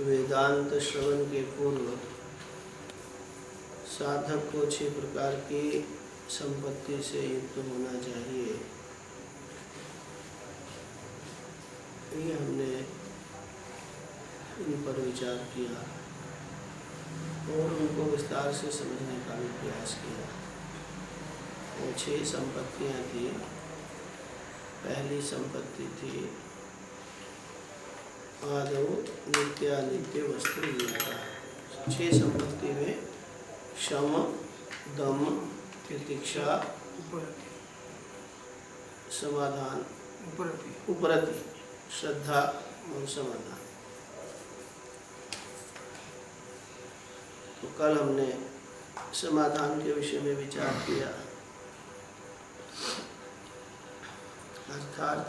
वेदांत श्रवण के पूर्व साधक को 6 प्रकार की संपत्ति से युक्त होना चाहिए। ये हमने इन पर विचार किया और उनको विस्तार से समझने का भी प्रयास किया। वो 6 संपत्तियाँ थी। पहली संपत्ति थी आदौ नित्यानित्य वस्तु ज्ञाता। 6 संपत्ति में शम, दम, प्रतीक्षा, समाधान, उपरति, श्रद्धा और समाधान। तो कल हमने समाधान के विषय में विचार किया। अर्थात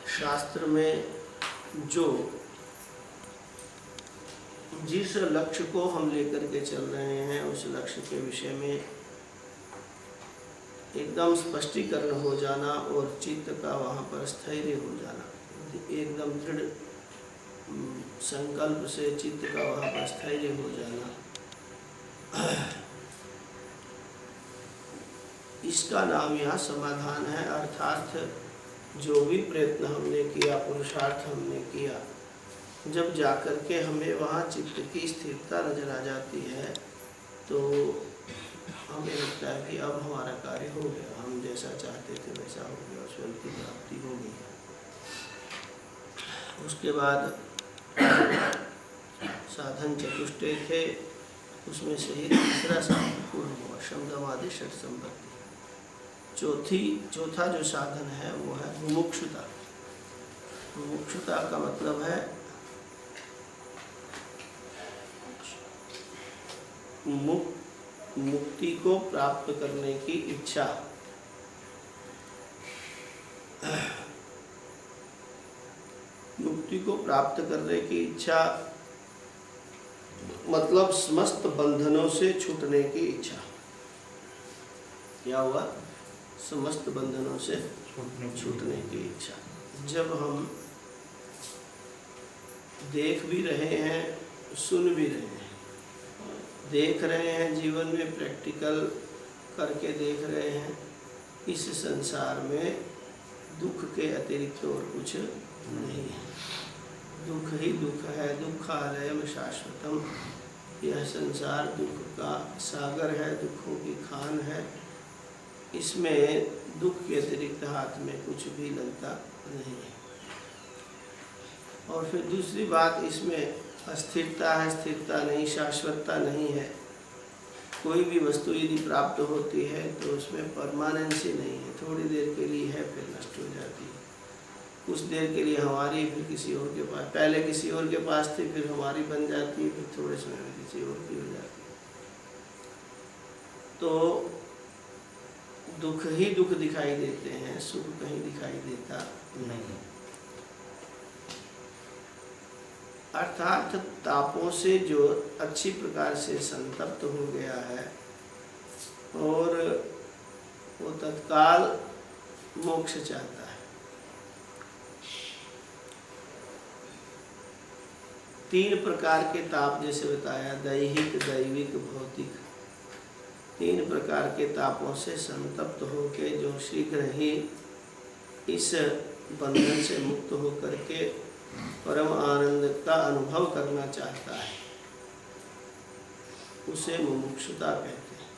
शास्त्र में जो जिस लक्ष्य को हम लेकर के चल रहे हैं उस लक्ष्य के विषय में एकदम स्पष्टीकरण हो जाना और चित्त का वहाँ पर स्थैर्य हो जाना, एकदम दृढ़ संकल्प से चित्त का वहाँ पर स्थैर्य हो जाना, इसका नाम यहाँ समाधान है। अर्थात जो भी प्रयत्न हमने किया, पुरुषार्थ हमने किया, जब जाकर के हमें वहाँ चित्त की स्थिरता नजर आ जाती है तो हमें लगता है कि अब हमारा कार्य हो गया, हम जैसा चाहते थे वैसा हो गया, स्वयं की प्राप्ति हो गई। उसके बाद साधन चतुष्टय थे, उसमें से ही तीसरा साधन पूर्ण हुआ, शमदमादि षट संपत्ति। चौथा जो साधन है वो है मुमुक्षुता। मुमुक्षुता का मतलब है मुक्ति को प्राप्त करने की इच्छा। मुक्ति को प्राप्त करने की इच्छा मतलब समस्त बंधनों से छूटने की इच्छा। क्या हुआ? समस्त बंधनों से छूटने की इच्छा। जब हम देख भी रहे हैं, सुन भी रहे हैं, देख रहे हैं, जीवन में प्रैक्टिकल करके देख रहे हैं, इस संसार में दुख के अतिरिक्त और कुछ नहीं है। दुख ही दुख है, दुखालयम शाश्वतम। यह संसार दुख का सागर है, दुखों की खान है। इसमें दुख के अतिरिक्त हाथ में कुछ भी लगता नहीं है। और फिर दूसरी बात, इसमें अस्थिरता है, स्थिरता नहीं, शाश्वतता नहीं है। कोई भी वस्तु यदि प्राप्त होती है तो उसमें परमानेंसी नहीं है, थोड़ी देर के लिए है फिर नष्ट हो जाती है। कुछ देर के लिए हमारी, फिर किसी और के पास, पहले किसी और के पास थी, फिर हमारी बन जाती है, फिर थोड़े समय में किसी और की हो जाती है। तो दुख ही दुख दिखाई देते हैं, सुख कहीं दिखाई देता नहीं। अर्थात तापों से जो अच्छी प्रकार से संतप्त हो गया है और वो तत्काल मोक्ष चाहता है। 3 प्रकार के ताप जैसे बताया, दैहिक, दैविक, भौतिक। 3 प्रकार के तापों से संतप्त होकर जो शीघ्र ही इस बंधन से मुक्त होकर के परम आनंद का अनुभव करना चाहता है, उसे मुमुक्षुता कहते हैं।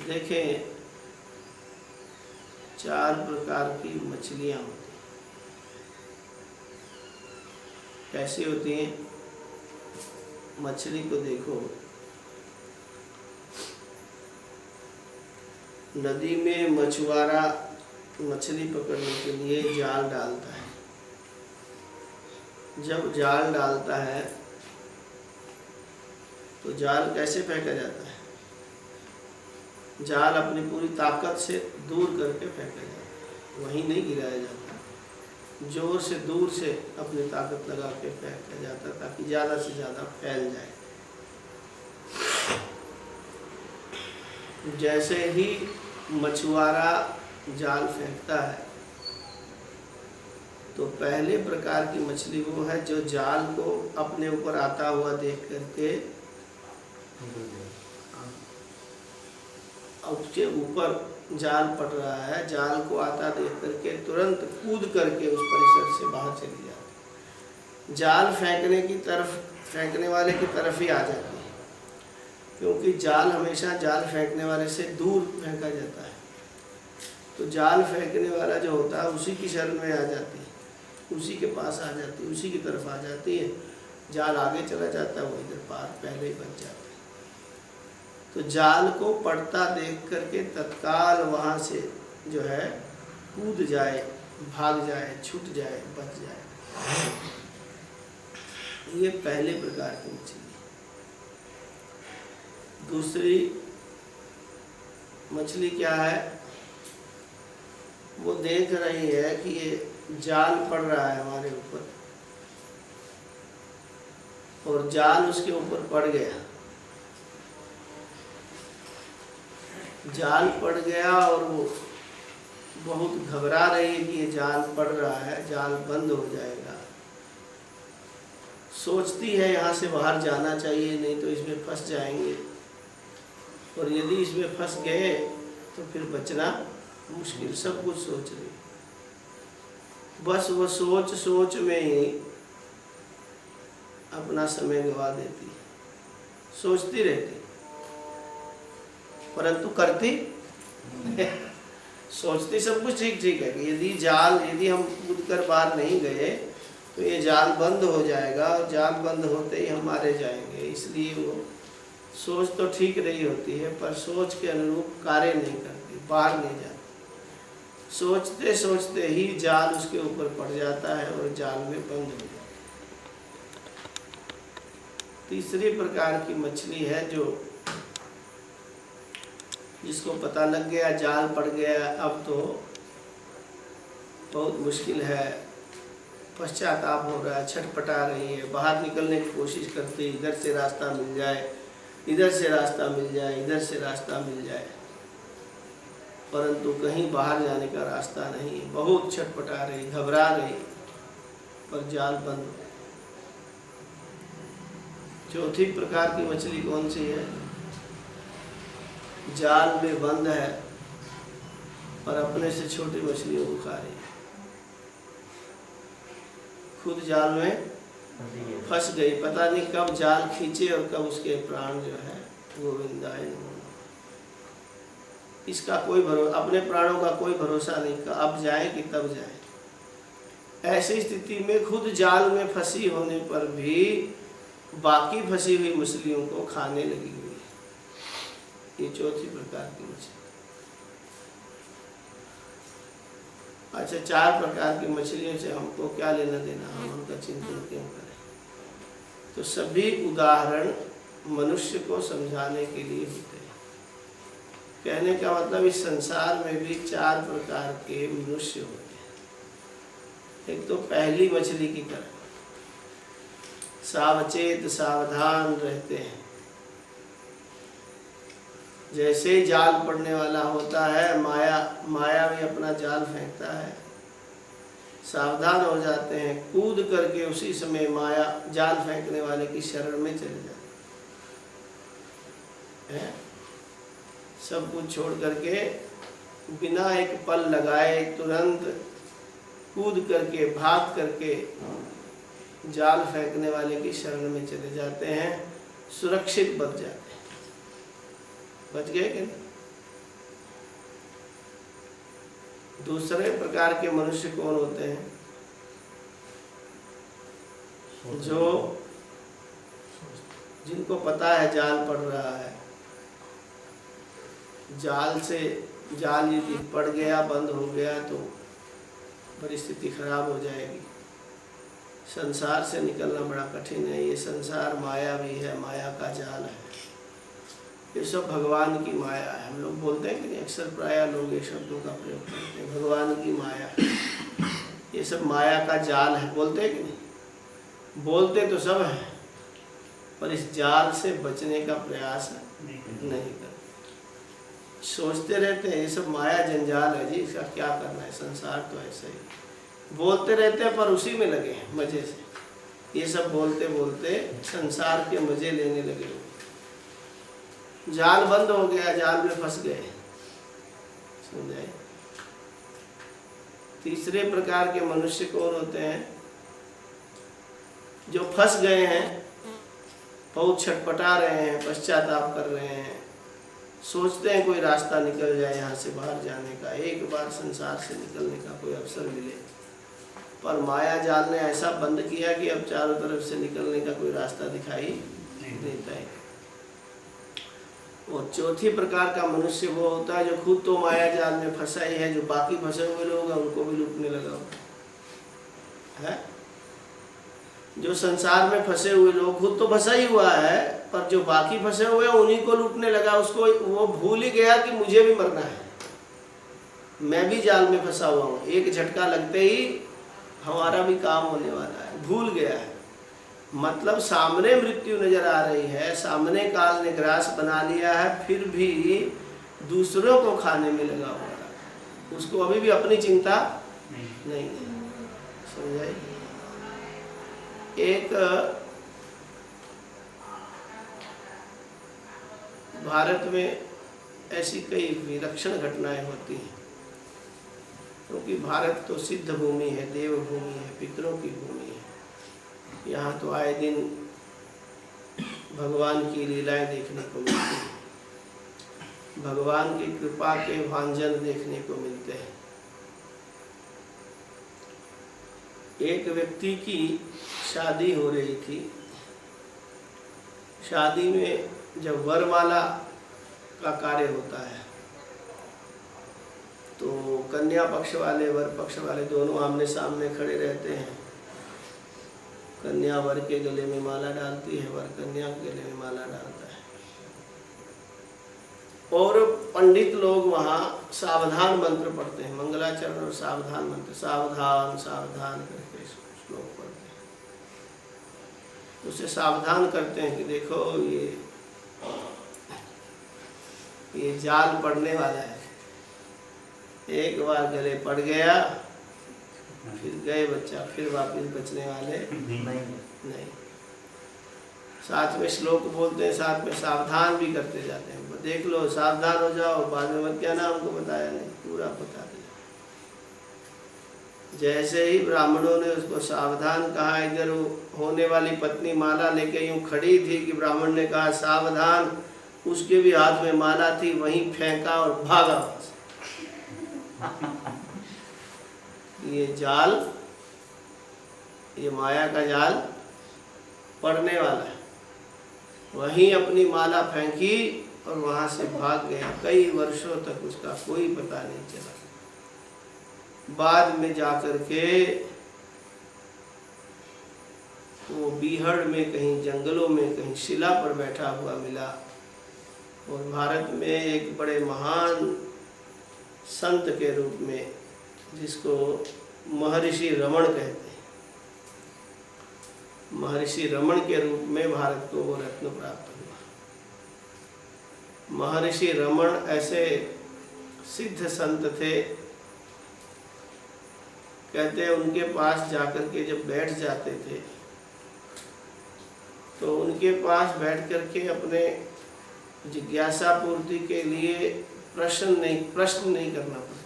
देखें, 4 प्रकार की मछलियां होती हैं। कैसी होती हैं? मछली को देखो, नदी में मछुआरा मछली पकड़ने के लिए जाल डालता है। जब जाल डालता है तो जाल कैसे फेंका जाता है? जाल अपनी पूरी ताकत से दूर करके फेंका जाता है, वहीं नहीं गिराया जाता। जोर से दूर से अपनी ताकत लगा के फेंका जाता है ताकि ज़्यादा से ज़्यादा फैल जाए। जैसे ही मछुआरा जाल फेंकता है तो पहले प्रकार की मछली वो है जो जाल को अपने ऊपर आता हुआ देख करके उसके ऊपर जाल पड़ रहा है, जाल को आता देख करके तुरंत कूद करके उस परिसर से बाहर चली जाती। जाल फेंकने वाले की तरफ ही आ जाती है, क्योंकि जाल हमेशा जाल फेंकने वाले से दूर फेंका जाता है। तो जाल फेंकने वाला जो होता है उसी की शरण में आ जाती है, उसी के पास आ जाती है, उसी की तरफ आ जाती है। जाल आगे चला जाता है, वो इधर पार पहले ही बच जाता है। तो जाल को पड़ता देख करके तत्काल वहाँ से जो है कूद जाए, भाग जाए, छूट जाए, बच जाए। ये पहले प्रकार की मछली। दूसरी मछली क्या है? वो देख रही है कि ये जाल पड़ रहा है हमारे ऊपर, और जाल उसके ऊपर पड़ गया। जाल पड़ गया और वो बहुत घबरा रही है कि ये जाल पड़ रहा है, जाल बंद हो जाएगा। सोचती है यहाँ से बाहर जाना चाहिए, नहीं तो इसमें फंस जाएंगे, और यदि इसमें फंस गए तो फिर बचना मुश्किल। सब कुछ सोच रही, बस वो सोच में ही अपना समय गवा देती, सोचती रहती परंतु करती सोचती सब कुछ ठीक है कि यदि हम कूद कर बाहर नहीं गए तो ये जाल बंद हो जाएगा, और जाल बंद होते ही हम मारे जाएंगे। इसलिए वो सोच तो ठीक रही होती है, पर सोच के अनुरूप कार्य नहीं करती, बाहर नहीं जाती। सोचते सोचते ही जाल उसके ऊपर पड़ जाता है और जाल में बंद हो जाता है। तीसरी प्रकार की मछली है जिसको पता लग गया जाल पड़ गया, अब तो बहुत मुश्किल है, पश्चाताप हो रहा है, छटपटा रही है, बाहर निकलने की कोशिश करती, इधर से रास्ता मिल जाए, इधर से रास्ता मिल जाए, इधर से रास्ता मिल जाए, परंतु कहीं बाहर जाने का रास्ता नहीं। बहुत छटपटा रही, घबरा रही, पर जाल बंद हो। चौथी प्रकार की मछली कौन सी है? जाल में बंद है और अपने से छोटी मछलियों को खा रही है, खुद जाल में फंस गई। पता नहीं कब जाल खींचे और कब उसके प्राण जो है गोविंदाय नमः। इसका कोई भरोसा, अपने प्राणों का कोई भरोसा नहीं, अब जाए कि तब जाए। ऐसी स्थिति में खुद जाल में फंसी होने पर भी बाकी फंसी हुई मछलियों को खाने लगी हुई है। ये चौथी प्रकार की मछली। अच्छा, 4 प्रकार की मछलियों से हमको क्या लेना देना, हम उनका चिंतन क्यों करें? तो सभी उदाहरण मनुष्य को समझाने के लिए होते हैं। कहने का मतलब इस संसार में भी 4 प्रकार के मनुष्य होते हैं। एक तो पहली मछली की तरह सावचेत, सावधान रहते हैं। जैसे जाल पड़ने वाला होता है, माया भी अपना जाल फेंकता है, सावधान हो जाते हैं, कूद करके उसी समय माया जाल फेंकने वाले की शरण में चले जाते हैं। सब कुछ छोड़ करके बिना एक पल लगाए तुरंत कूद करके, भाग करके जाल फेंकने वाले की शरण में चले जाते हैं, सुरक्षित बच जाते हैं। बच गए कि नहीं? दूसरे प्रकार के मनुष्य कौन होते हैं? जिनको पता है जाल पड़ रहा है, जाल यदि पड़ गया, बंद हो गया तो परिस्थिति खराब हो जाएगी, संसार से निकलना बड़ा कठिन है। ये संसार माया भी है, माया का जाल है, ये सब भगवान की माया है। हम लोग बोलते हैं कि नहीं, अक्सर प्राय लोग ये शब्दों का प्रयोग करते हैं, भगवान की माया, ये सब माया का जाल है। बोलते हैं कि नहीं? बोलते तो सब है, पर इस जाल से बचने का प्रयास नहीं करते। सोचते रहते हैं ये सब माया जंजाल है जी, इसका क्या करना है, संसार तो ऐसा ही। बोलते रहते हैं पर उसी में लगे हैं मजे से। ये सब बोलते बोलते संसार के मजे लेने लगे हो। जाल बंद हो गया, जाल में फंस गए। समझाए? तीसरे प्रकार के मनुष्य कौन होते हैं? जो फंस गए हैं, बहुत छटपटा रहे हैं, पश्चाताप कर रहे हैं, सोचते हैं कोई रास्ता निकल जाए यहाँ से बाहर जाने का, एक बार संसार से निकलने का कोई अवसर मिले, पर माया जाल ने ऐसा बंद किया कि अब चारों तरफ से निकलने का कोई रास्ता दिखाई नहीं देता है। और चौथी प्रकार का मनुष्य वो होता है जो खुद तो माया जाल में फंसा ही है, जो बाकी फंसे हुए लोग हैं उनको भी लूटने लगा है। जो संसार में फंसे हुए लोग, खुद तो फंसा ही हुआ है, पर जो बाकी फंसे हुए हैं उन्हीं को लूटने लगा। उसको वो भूल ही गया कि मुझे भी मरना है, मैं भी जाल में फंसा हुआ हूँ, एक झटका लगते ही हमारा भी काम होने वाला है, भूल गया है। मतलब सामने मृत्यु नजर आ रही है, सामने काल ने ग्रास बना लिया है, फिर भी दूसरों को खाने में लगा हुआ है, उसको अभी भी अपनी चिंता नहीं है। समझाइए? एक भारत में ऐसी कई विलक्षण घटनाएं होती हैं, क्योंकि भारत तो सिद्ध भूमि है, देव भूमि है, पितरों की भूमि है। यहाँ तो आए दिन भगवान की लीलाएं देखने को मिलती हैं, भगवान की कृपा के भांजन देखने को मिलते हैं। एक व्यक्ति की शादी हो रही थी। शादी में जब वरमाला का कार्य होता है तो कन्या पक्ष वाले वर पक्ष वाले दोनों आमने सामने खड़े रहते हैं। कन्या वर के गले में माला डालती है, वर कन्या के गले में माला डालता है, और पंडित लोग वहाँ सावधान मंत्र पढ़ते हैं, मंगलाचरण और सावधान मंत्र, सावधान सावधान करके श्लोक पढ़ते हैं। उसे सावधान करते हैं कि देखो ये जाल पड़ने वाला है, एक बार गले पड़ गया फिर गए बच्चा, फिर वापस बचने वाले नहीं। साथ में श्लोक बोलते हैं, साथ में सावधान भी करते जाते हैं, देख लो सावधान हो जाओ, बाद में मत क्या ना हमको बताया नहीं, पूरा बता दिया। जैसे ही ब्राह्मणों ने उसको सावधान कहा, इधर होने वाली पत्नी माला लेके यूं खड़ी थी कि ब्राह्मण ने कहा सावधान, उसके भी हाथ में माला थी, वहीं फेंका और भागा। ये जाल, ये माया का जाल पड़ने वाला है। वहीं अपनी माला फेंकी और वहां से भाग गया। कई वर्षों तक उसका कोई पता नहीं चला। बाद में जाकर के वो बीहड़ में कहीं जंगलों में कहीं शिला पर बैठा हुआ मिला। और भारत में एक बड़े महान संत के रूप में, जिसको महर्षि रमण कहते हैं, महर्षि रमण के रूप में भारत को वो रत्न प्राप्त हुआ। महर्षि रमण ऐसे सिद्ध संत थे, कहते हैं उनके पास जाकर के जब बैठ जाते थे तो उनके पास बैठ करके अपने जिज्ञासा पूर्ति के लिए प्रश्न नहीं करना पड़ता।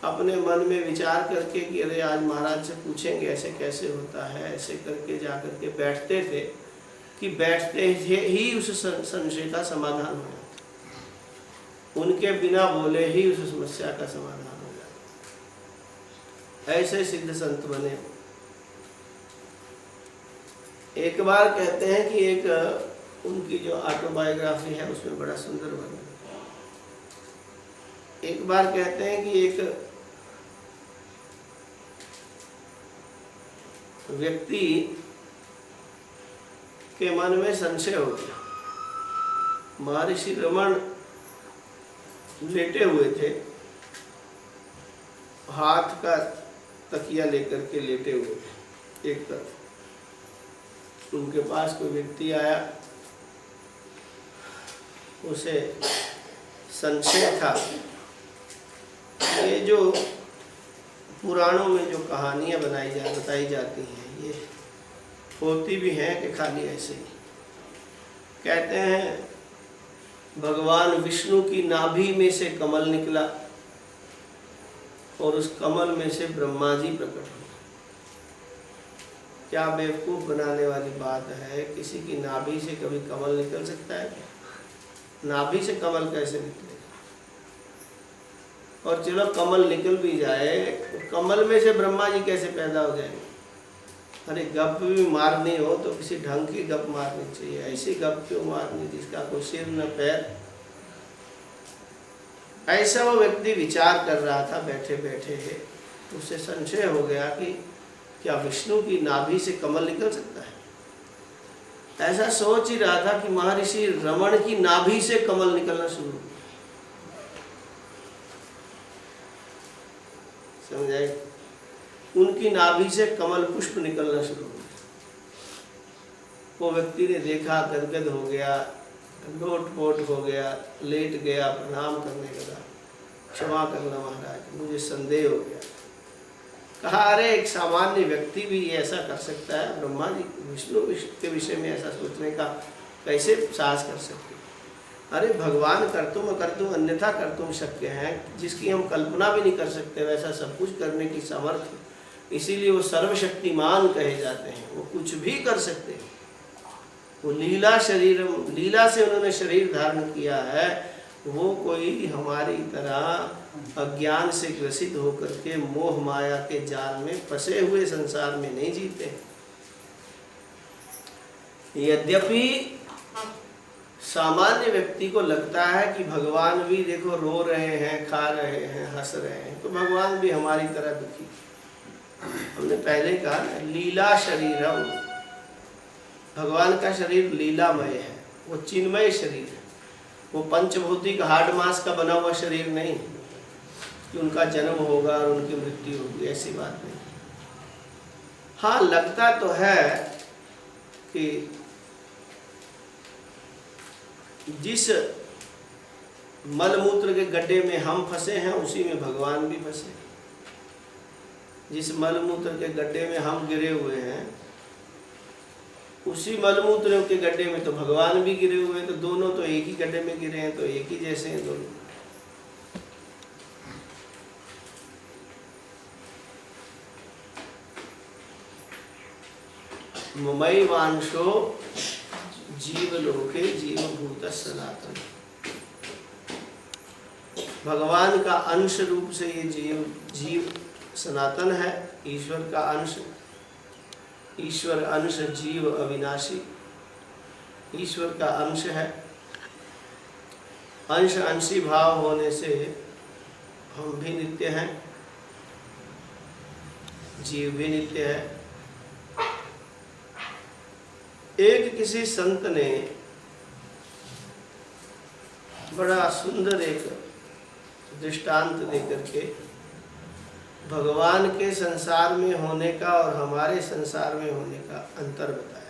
अपने मन में विचार करके कि अरे आज महाराज से पूछेंगे ऐसे कैसे होता है, ऐसे करके जाकर के बैठते थे कि बैठते ही उस संशय का समाधान हो जाता, उनके बिना बोले ही उस समस्या का समाधान हो जाता। ऐसे सिद्ध संत बने। एक बार कहते हैं कि एक उनकी जो ऑटोबायोग्राफी है उसमें बड़ा सुंदर वर्णन। एक बार कहते हैं कि एक व्यक्ति के मन में संशय हो गया। महर्षि रमण लेटे हुए थे, हाथ का तकिया लेकर के लेटे हुए थे एक तरफ। उनके पास कोई व्यक्ति आया, उसे संशय था ये जो पुराणों में जो कहानियाँ बताई जाती हैं, ये होती भी हैं कि खाली ऐसे ही। कहते हैं भगवान विष्णु की नाभि में से कमल निकला और उस कमल में से ब्रह्मा जी प्रकट हुए। क्या बेवकूफ़ बनाने वाली बात है, किसी की नाभि से कभी कमल निकल सकता है? नाभि से कमल कैसे निकलेगा? और चलो कमल निकल भी जाए तो कमल में से ब्रह्मा जी कैसे पैदा हो जाएंगे? अरे गप भी मारनी हो तो किसी ढंग की गप मारनी चाहिए, ऐसी गप क्यों मारनी जिसका कोई सिर न पैर। ऐसा वो व्यक्ति विचार कर रहा था बैठे बैठे, उससे संशय हो गया कि क्या विष्णु की नाभि से कमल निकल सकता है? ऐसा सोच ही रहा था कि महर्षि रमण की नाभि से कमल निकलना शुरू हो। समझाए? उनकी नाभि से कमल पुष्प निकलना शुरू हो गया। वो व्यक्ति ने देखा, गदगद हो गया, लोट-पोट हो गया, लेट गया, प्रणाम करने लगा, क्षमा करना महाराज, मुझे संदेह हो गया। कहा अरे एक सामान्य व्यक्ति भी ऐसा कर सकता है? ब्रह्मा जी विष्णु के विषय में ऐसा सोचने का कैसे साहस कर सकते? अरे भगवान कर्तुम अन्यथा कर्तुम शक्य है, जिसकी हम कल्पना भी नहीं कर सकते वैसा सब कुछ करने की सामर्थ्य, इसीलिए वो सर्वशक्तिमान कहे जाते हैं। वो कुछ भी कर सकते हैं। वो लीला से उन्होंने शरीर धारण किया है। वो कोई हमारी तरह अज्ञान से ग्रसित होकर के मोह माया के जाल में फंसे हुए संसार में नहीं जीते। यद्यपि सामान्य व्यक्ति को लगता है कि भगवान भी देखो रो रहे हैं, खा रहे हैं, हंस रहे हैं, तो भगवान भी हमारी तरह दुखी। हमने पहले कहा लीला शरीरम, भगवान का शरीर लीलामय है, वो चिन्मय शरीर है। वो पंचभौतिक हार्ड मास का बना हुआ शरीर नहीं कि उनका जन्म होगा और उनकी मृत्यु होगी, ऐसी बात नहीं। हाँ लगता तो है कि जिस मलमूत्र के गड्ढे में हम फंसे हैं उसी में भगवान भी फंसे। जिस मलमूत्र के गड्ढे में हम गिरे हुए हैं उसी मलमूत्र के गड्ढे में तो भगवान भी गिरे हुए हैं, तो दोनों तो एक ही गड्ढे में गिरे हैं, तो एक ही जैसे हैं दोनों। ममई वांशो जीवलोके जीवभूत सनातन। भगवान का अंश रूप से ये जीव सनातन है, ईश्वर का अंश, ईश्वर अंश जीव अविनाशी, ईश्वर का अंश है। अंश अंशी भाव होने से हम भी नित्य हैं, जीव भी नित्य है। एक किसी संत ने बड़ा सुंदर एक दृष्टांत देकर के भगवान के संसार में होने का और हमारे संसार में होने का अंतर बताया।